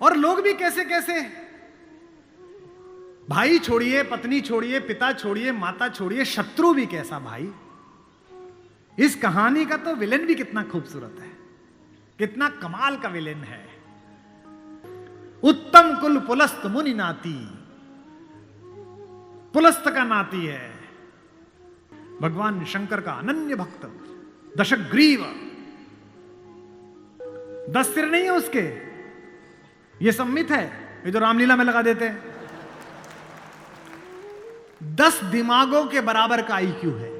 और लोग भी कैसे कैसे, भाई छोड़िए, पत्नी छोड़िए, पिता छोड़िए, माता छोड़िए, शत्रु भी कैसा भाई। इस कहानी का तो विलेन भी कितना खूबसूरत है, कितना कमाल का विलेन है। उत्तम कुल पुलस्त मुनि नाती, पुलस्त का नाती है भगवान शंकर का अनन्य भक्त, दशग्रीव। 10 सिर नहीं है उसके, ये सम्मित है, ये जो रामलीला में लगा देते हैं। 10 दिमागों के बराबर का आईक्यू है।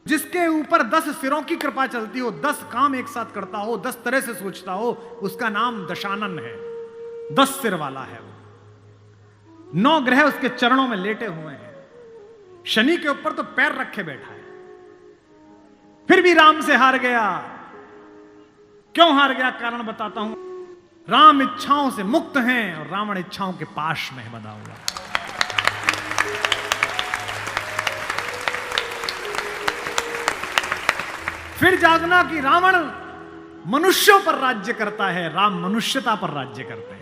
जिसके ऊपर 10 सिरों की कृपा चलती हो, 10 काम एक साथ करता हो, 10 तरह से सोचता हो, उसका नाम दशानन है। 10 सिर वाला है वो। 9 ग्रह उसके चरणों में लेटे हुए हैं। शनि के ऊपर तो पैर रखे बैठा है। फिर भी राम से हार गया। क्यों हार गया, कारण बताता हूं। राम इच्छाओं से मुक्त हैं और रावण इच्छाओं के पाश में बंधा हुआ। फिर जागना कि रावण मनुष्यों पर राज्य करता है, राम मनुष्यता पर राज्य करते हैं।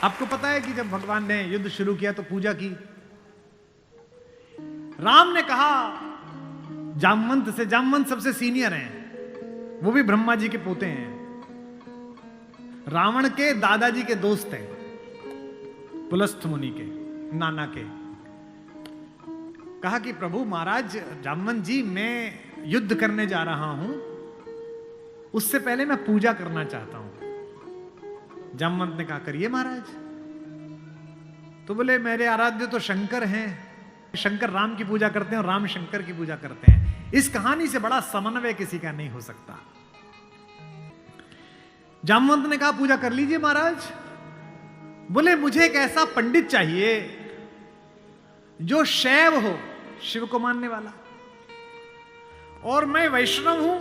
आपको पता है कि जब भगवान ने युद्ध शुरू किया तो पूजा की। राम ने कहा जामवंत से, जामवंत सबसे सीनियर हैं, वो भी ब्रह्मा जी के पोते हैं, रावण के दादाजी के दोस्त हैं, पुलस्थ मुनि के नाना के। कहा कि प्रभु महाराज जामवंत जी, मैं युद्ध करने जा रहा हूं, उससे पहले मैं पूजा करना चाहता हूं। जामवंत ने कहा करिए महाराज। तो बोले मेरे आराध्य तो शंकर हैं, शंकर राम की पूजा करते हैं और राम शंकर की पूजा करते हैं। इस कहानी से बड़ा समन्वय किसी का नहीं हो सकता। जामवंत ने कहा पूजा कर लीजिए महाराज। बोले मुझे एक ऐसा पंडित चाहिए जो शैव हो, शिव को मानने वाला, और मैं वैष्णव हूं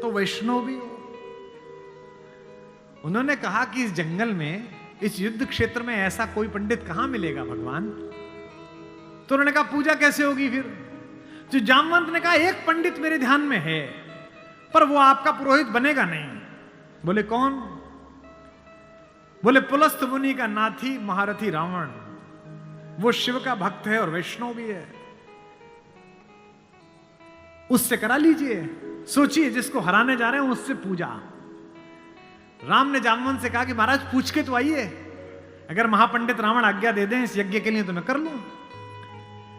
तो वैष्णव भी हो। उन्होंने कहा कि इस जंगल में, इस युद्ध क्षेत्र में ऐसा कोई पंडित कहां मिलेगा भगवान। तो उन्होंने कहा पूजा कैसे होगी फिर। तो जामवंत ने कहा एक पंडित मेरे ध्यान में है, पर वो आपका पुरोहित बनेगा नहीं। बोले कौन। बोले पुलस्थ मुनि का नाथी महारथी रावण, वो शिव का भक्त है और वैष्णव भी है, उससे करा लीजिए। सोचिए जिसको हराने जा रहे हैं उससे पूजा। राम ने जामवंत से कहा कि महाराज पूछ के तो आइए, अगर महापंडित रावण आज्ञा दे दें इस यज्ञ के लिए तो मैं कर लूं।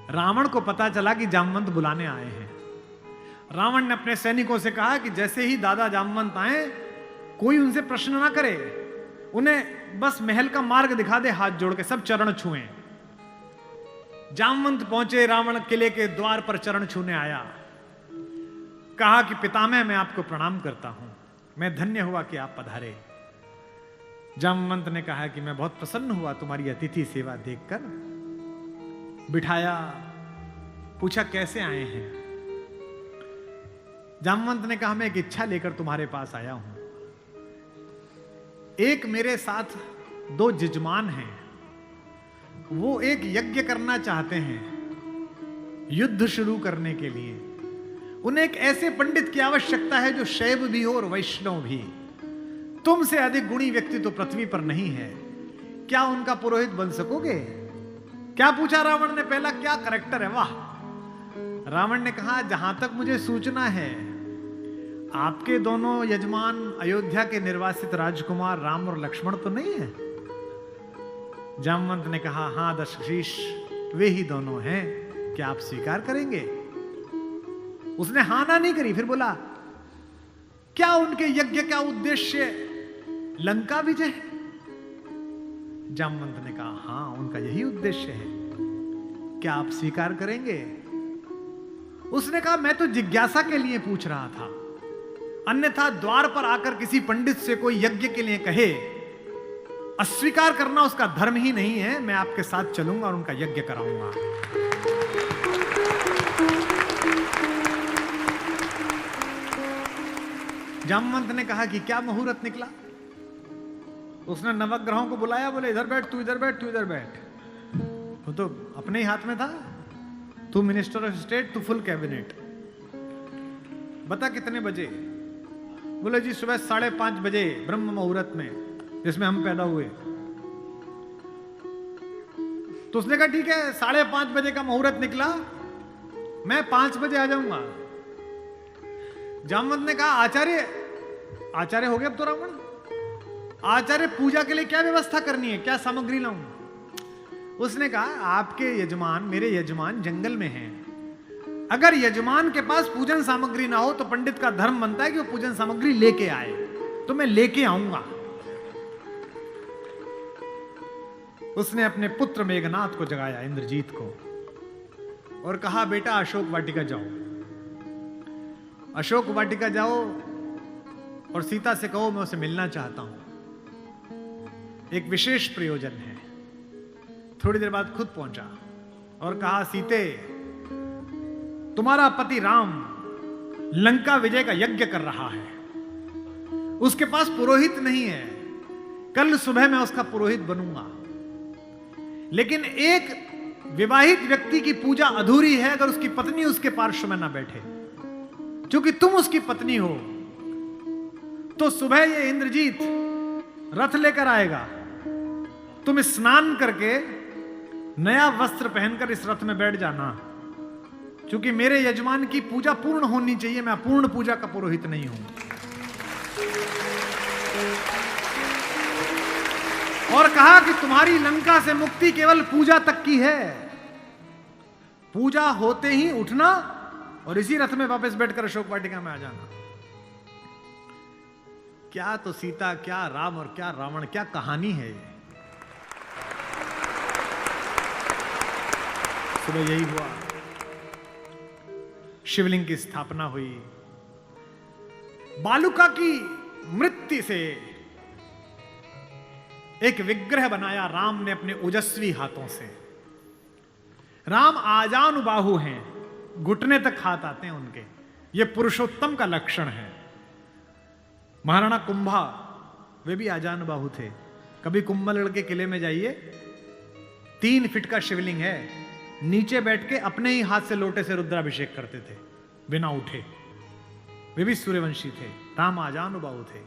रावण को पता चला कि जामवंत बुलाने आए हैं। रावण ने अपने सैनिकों से कहा कि जैसे ही दादा जामवंत आए, कोई उनसे प्रश्न ना करे, उन्हें बस महल का मार्ग दिखा दे, हाथ जोड़ के सब चरण छुएं। जामवंत पहुंचे, रावण किले के द्वार पर चरण छूने आया। कहा कि पितामह मैं आपको प्रणाम करता हूं, मैं धन्य हुआ कि आप पधारे। जामवंत ने कहा कि मैं बहुत प्रसन्न हुआ तुम्हारी अतिथि सेवा देखकर। बिठाया, पूछा कैसे आए हैं। जामवंत ने कहा मैं एक इच्छा लेकर तुम्हारे पास आया हूं। एक मेरे साथ 2 जजमान हैं, वो एक यज्ञ करना चाहते हैं युद्ध शुरू करने के लिए। उन्हें एक ऐसे पंडित की आवश्यकता है जो शैव भी हो और वैष्णव भी। तुमसे अधिक गुणी व्यक्ति तो पृथ्वी पर नहीं है, क्या उनका पुरोहित बन सकोगे। क्या पूछा रावण ने, पहला क्या करैक्टर है, वाह। रावण ने कहा जहां तक मुझे सूचना है आपके दोनों यजमान अयोध्या के निर्वासित राजकुमार राम और लक्ष्मण तो नहीं है। जामवंत ने कहा हां दशशीष, वे ही दोनों हैं, क्या आप स्वीकार करेंगे। उसने हां ना नहीं करी। फिर बोला क्या उनके यज्ञ का उद्देश्य लंका विजय है। जामवंत ने कहा हां उनका यही उद्देश्य है, क्या आप स्वीकार करेंगे। उसने कहा मैं तो जिज्ञासा के लिए पूछ रहा था, अन्यथा द्वार पर आकर किसी पंडित से कोई यज्ञ के लिए कहे, अस्वीकार करना उसका धर्म ही नहीं है। मैं आपके साथ चलूंगा और उनका यज्ञ कराऊंगा। जामवंत ने कहा कि क्या मुहूर्त निकला। उसने नवग्रहों को बुलाया, बोले इधर बैठ, तू इधर बैठ, तू इधर बैठ। वो तो अपने ही हाथ में था, तू मिनिस्टर ऑफ स्टेट, तू फुल कैबिनेट। बता कितने बजे? बोले जी सुबह 5:30 बजे ब्रह्म मुहूर्त में, जिसमें हम पैदा हुए। तो उसने कहा ठीक है, 5:30 बजे का मुहूर्त निकला, मैं 5 बजे आ जाऊंगा। जामवंत ने कहा आचार्य हो गया अब तो रावण, आचार्य पूजा के लिए क्या व्यवस्था करनी है, क्या सामग्री लाऊं? उसने कहा आपके यजमान, मेरे यजमान जंगल में हैं, अगर यजमान के पास पूजन सामग्री ना हो तो पंडित का धर्म बनता है कि वो पूजन सामग्री लेके आए, तो मैं लेके आऊंगा। उसने अपने पुत्र मेघनाथ को जगाया, इंद्रजीत को, और कहा बेटा अशोक वाटिका जाओ, अशोक वाटिका जाओ और सीता से कहो मैं उसे मिलना चाहता हूं, एक विशेष प्रयोजन है। थोड़ी देर बाद खुद पहुंचा और कहा सीते, तुम्हारा पति राम लंका विजय का यज्ञ कर रहा है, उसके पास पुरोहित नहीं है, कल सुबह मैं उसका पुरोहित बनूंगा, लेकिन एक विवाहित व्यक्ति की पूजा अधूरी है अगर उसकी पत्नी उसके पार्श्व में ना बैठे। क्योंकि तुम उसकी पत्नी हो, तो सुबह ये इंद्रजीत रथ लेकर आएगा, तुम स्नान करके नया वस्त्र पहनकर इस रथ में बैठ जाना, क्योंकि मेरे यजमान की पूजा पूर्ण होनी चाहिए, मैं पूर्ण पूजा का पुरोहित नहीं हूं। और कहा कि तुम्हारी लंका से मुक्ति केवल पूजा तक की है, पूजा होते ही उठना और इसी रथ में वापस बैठकर अशोक वाटिका में आ जाना। क्या तो सीता, क्या राम और क्या रावण, क्या कहानी है ये। सुबह यही हुआ, शिवलिंग की स्थापना हुई, बालुका की मृत्यु से एक विग्रह बनाया राम ने अपने ओजस्वी हाथों से। राम आजानुबाहु हैं, घुटने तक हाथ आते हैं उनके, ये पुरुषोत्तम का लक्षण है। महाराणा कुंभा वे भी आजानुबाहु थे। कभी कुंभलगढ़ के किले में जाइए, 3 फीट का शिवलिंग है, नीचे बैठ के अपने ही हाथ से लोटे से रुद्राभिषेक करते थे बिना उठे। वे भी सूर्यवंशी थे, राम आजानुबाहु थे।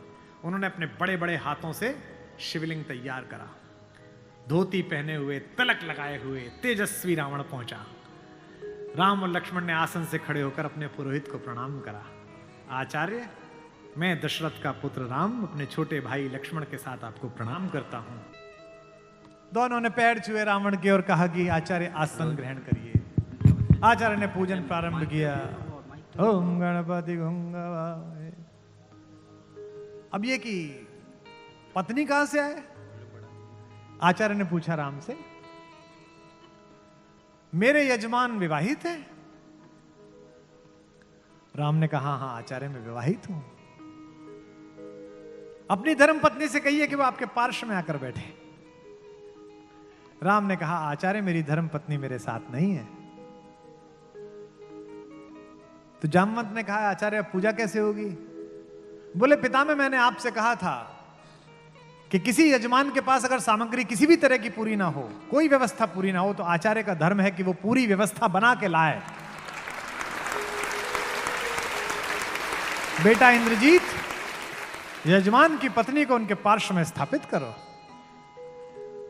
उन्होंने अपने बड़े बड़े हाथों से शिवलिंग तैयार करा, धोती पहने हुए, तिलक लगाए हुए तेजस्वी रावण पहुंचा। राम और लक्ष्मण ने आसन से खड़े होकर अपने पुरोहित को प्रणाम करा। आचार्य, मैं दशरथ का पुत्र राम अपने छोटे भाई लक्ष्मण के साथ आपको प्रणाम करता हूं। दोनों ने पैर छुए रावण के और कहा कि आचार्य आसन ग्रहण करिए। आचार्य ने पूजन प्रारंभ किया। ओम गणपति गंगावाय। अब ये कि पत्नी कहां से आए? आचार्य ने पूछा राम से। मेरे यजमान विवाहित है? राम ने कहा हां आचार्य मैं विवाहित हूं। अपनी धर्म पत्नी से कहिए कि वो आपके पार्श्व में आकर बैठे। राम ने कहा आचार्य मेरी धर्म पत्नी मेरे साथ नहीं है। तो जामवंत ने कहा आचार्य पूजा कैसे होगी? बोले पितामह मैंने आपसे कहा था कि किसी यजमान के पास अगर सामग्री किसी भी तरह की पूरी ना हो, कोई व्यवस्था पूरी ना हो, तो आचार्य का धर्म है कि वो पूरी व्यवस्था बना के लाए। बेटा इंद्रजीत, यजमान की पत्नी को उनके पार्श्व में स्थापित करो।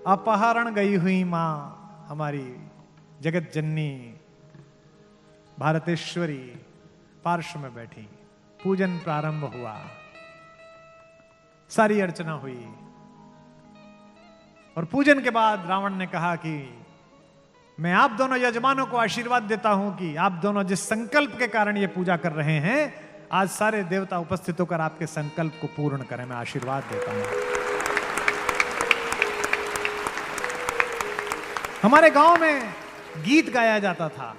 अपहरण गई हुई मां हमारी जगत जननी भारतेश्वरी पार्श्व में बैठी। पूजन प्रारंभ हुआ, सारी अर्चना हुई और पूजन के बाद रावण ने कहा कि मैं आप दोनों यजमानों को आशीर्वाद देता हूं कि आप दोनों जिस संकल्प के कारण ये पूजा कर रहे हैं, आज सारे देवता उपस्थित होकर आपके संकल्प को पूर्ण करें। मैं आशीर्वाद देता हूं। हमारे गांव में गीत गाया जाता था,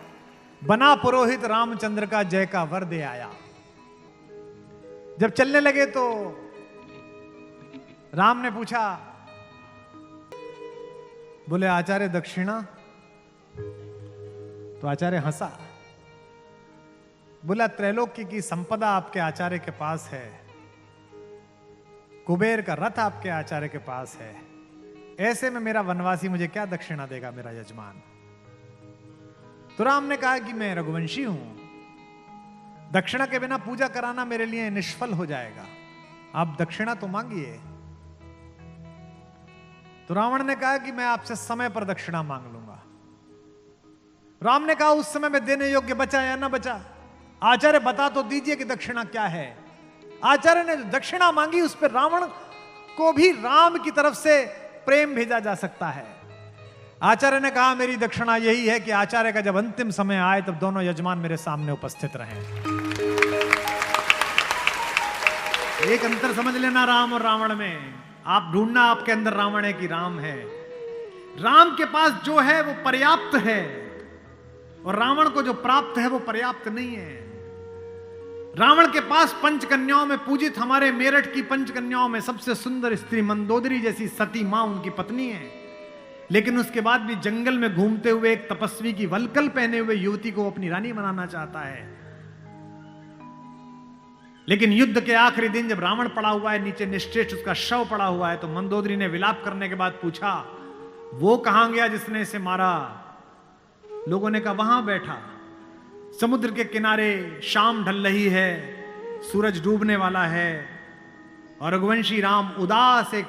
बना पुरोहित रामचंद्र का जय का वर दे आया। जब चलने लगे तो राम ने पूछा, बोले आचार्य दक्षिणा? तो आचार्य हंसा। बोला त्रैलोक्य की संपदा आपके आचार्य के पास है, कुबेर का रथ आपके आचार्य के पास है, ऐसे में मेरा वनवासी मुझे क्या दक्षिणा देगा मेरा यजमान? तो राम ने कहा कि मैं रघुवंशी हूं, दक्षिणा के बिना पूजा कराना मेरे लिए निष्फल हो जाएगा, आप दक्षिणा तो मांगिए। तो रावण ने कहा कि मैं आपसे समय पर दक्षिणा मांग लूंगा। राम ने कहा उस समय में देने योग्य बचा या ना बचा? आचार्य बता तो दीजिए कि दक्षिणा क्या है। आचार्य ने जो दक्षिणा मांगी उस पर रावण को भी राम की तरफ से प्रेम भेजा जा सकता है। आचार्य ने कहा मेरी दक्षिणा यही है कि आचार्य का जब अंतिम समय आए तब दोनों यजमान मेरे सामने उपस्थित रहें। एक अंतर समझ लेना राम और रावण में। आप ढूंढना आपके अंदर रावण है कि राम है। राम के पास जो है वो पर्याप्त है और रावण को जो प्राप्त है वो पर्याप्त नहीं है। रावण के पास पंचकन्याओं में पूजित हमारे मेरठ की पंचकन्याओं में सबसे सुंदर स्त्री मंदोदरी जैसी सती मां उनकी पत्नी है, लेकिन उसके बाद भी जंगल में घूमते हुए एक तपस्वी की वलकल पहने हुए युवती को अपनी रानी बनाना चाहता है। लेकिन युद्ध के आखिरी दिन जब रावण पड़ा हुआ है नीचे निश्चेष्ट, उसका शव पड़ा हुआ है, तो मंदोदरी ने विलाप करने के बाद पूछा वो कहां गया जिसने इसे मारा? लोगों ने कहा वहां बैठा समुद्र के किनारे, शाम ढल रही है, सूरज डूबने वाला है और रघुवंशी राम उदास एक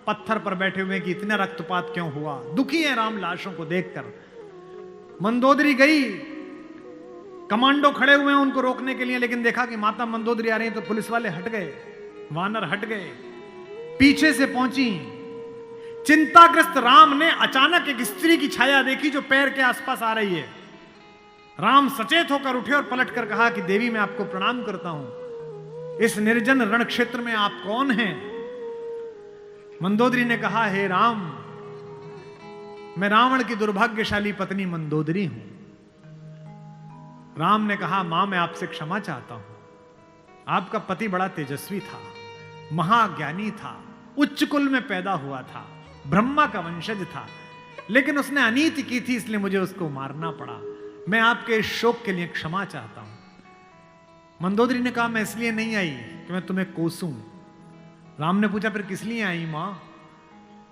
पत्थर पर बैठे हुए कि इतना रक्तपात क्यों हुआ, दुखी है राम लाशों को देखकर। मंदोदरी गई, कमांडो खड़े हुए हैं उनको रोकने के लिए, लेकिन देखा कि माता मंदोदरी आ रही है तो पुलिस वाले हट गए, वानर हट गए, पीछे से पहुंची। चिंताग्रस्त राम ने अचानक एक स्त्री की छाया देखी जो पैर के आसपास आ रही है। राम सचेत होकर उठे और पलटकर कहा कि देवी मैं आपको प्रणाम करता हूं, इस निर्जन रण क्षेत्र में आप कौन हैं? मंदोदरी ने कहा हे राम, मैं रावण की दुर्भाग्यशाली पत्नी मंदोदरी हूं। राम ने कहा मां मैं आपसे क्षमा चाहता हूं, आपका पति बड़ा तेजस्वी था, महाज्ञानी था, उच्च कुल में पैदा हुआ था, ब्रह्मा का वंशज था, लेकिन उसने अनीति की थी इसलिए मुझे उसको मारना पड़ा। मैं आपके इस शोक के लिए क्षमा चाहता हूं। मंदोदरी ने कहा मैं इसलिए नहीं आई कि मैं तुम्हें कोसूं। राम ने पूछा फिर किस लिए आई मां?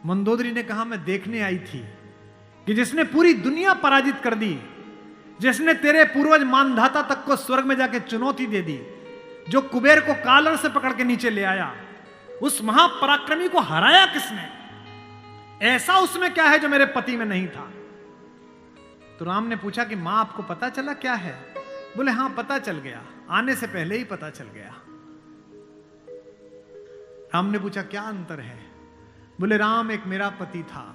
मंदोदरी ने कहा मैं देखने आई थी कि जिसने पूरी दुनिया पराजित कर दी, जिसने तेरे पूर्वज मानधाता तक को स्वर्ग में जाके चुनौती दे दी, जो कुबेर को कालर से पकड़ के नीचे ले आया, उस महापराक्रमी को हराया किसने? ऐसा उसमें क्या है जो मेरे पति में नहीं था? तो राम ने पूछा कि मां आपको पता चला क्या है? बोले हां पता चल गया, आने से पहले ही पता चल गया। राम ने पूछा क्या अंतर है? बोले राम एक मेरा पति था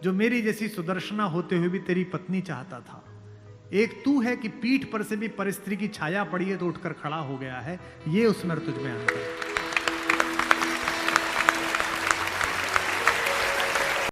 जो मेरी जैसी सुदर्शना होते हुए भी तेरी पत्नी चाहता था, एक तू है कि पीठ पर से भी पर स्त्री की छाया पड़ी है तो उठकर खड़ा हो गया है, ये उसमें तुझ में अंतर है।